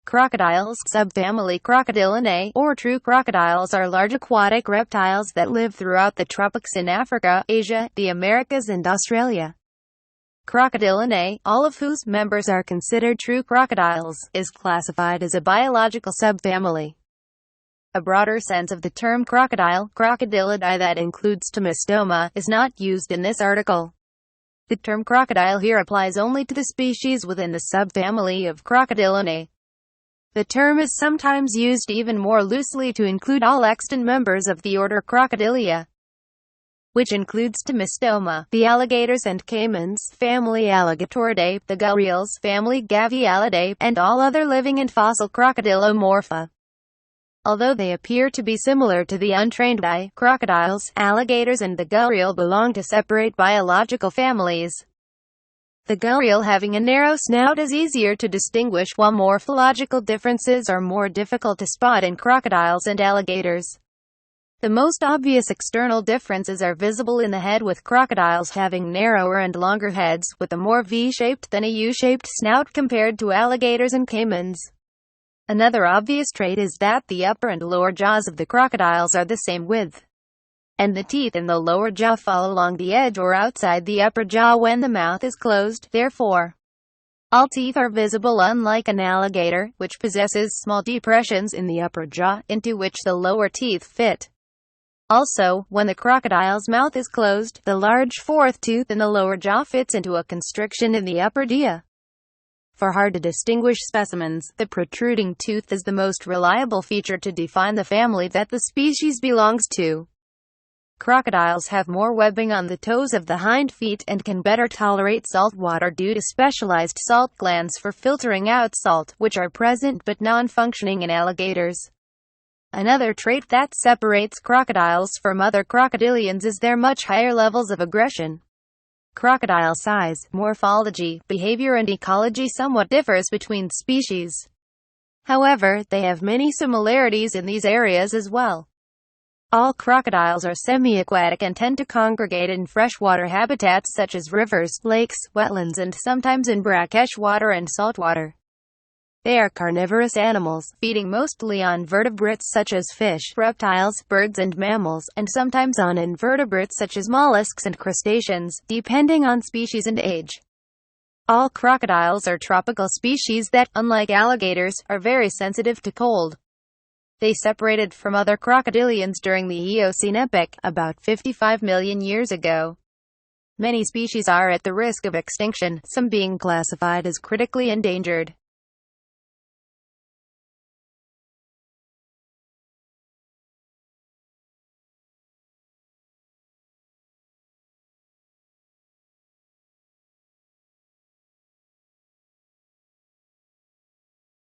Crocodiles, subfamily Crocodilidae, or true crocodiles, are large aquatic reptiles that live throughout the tropics in Africa, Asia, the Americas and Australia. Crocodilidae, all of whose members are considered true crocodiles, is classified as a biological subfamily. A broader sense of the term crocodile, Crocodilidae, that includes Tomistoma, is not used in this article. The term crocodile here applies only to the species within the subfamily of Crocodilidae. The term is sometimes used even more loosely to include all extant members of the order Crocodilia, which includes Tomistoma, the alligators and caimans, family Alligatoridae, the gharials, family Gavialidae, and all other living and fossil crocodilomorpha. Although they appear to be similar to the untrained eye, crocodiles, alligators and the gharial belong to separate biological families. The gharial, having a narrow snout, is easier to distinguish, while morphological differences are more difficult to spot in crocodiles and alligators. The most obvious external differences are visible in the head, with crocodiles having narrower and longer heads, with a more V-shaped than a U-shaped snout compared to alligators and caimans. Another obvious trait is that the upper and lower jaws of the crocodiles are the same width, and the teeth in the lower jaw fall along the edge or outside the upper jaw when the mouth is closed. Therefore, all teeth are visible, unlike an alligator, which possesses small depressions in the upper jaw, into which the lower teeth fit. Also, when the crocodile's mouth is closed, the large fourth tooth in the lower jaw fits into a constriction in the upper jaw. For hard-to-distinguish specimens, the protruding tooth is the most reliable feature to define the family that the species belongs to. Crocodiles have more webbing on the toes of the hind feet, and can better tolerate salt water due to specialized salt glands for filtering out salt, which are present but non-functioning in alligators. Another trait that separates crocodiles from other crocodilians is their much higher levels of aggression. Crocodile size, morphology, behavior and ecology somewhat differs between species. However, they have many similarities in these areas as well. All crocodiles are semi-aquatic and tend to congregate in freshwater habitats such as rivers, lakes, wetlands and sometimes in brackish water and saltwater. They are carnivorous animals, feeding mostly on vertebrates such as fish, reptiles, birds and mammals, and sometimes on invertebrates such as mollusks and crustaceans, depending on species and age. All crocodiles are tropical species that, unlike alligators, are very sensitive to cold. They separated from other crocodilians during the Eocene epoch, about 55 million years ago. Many species are at the risk of extinction, some being classified as critically endangered.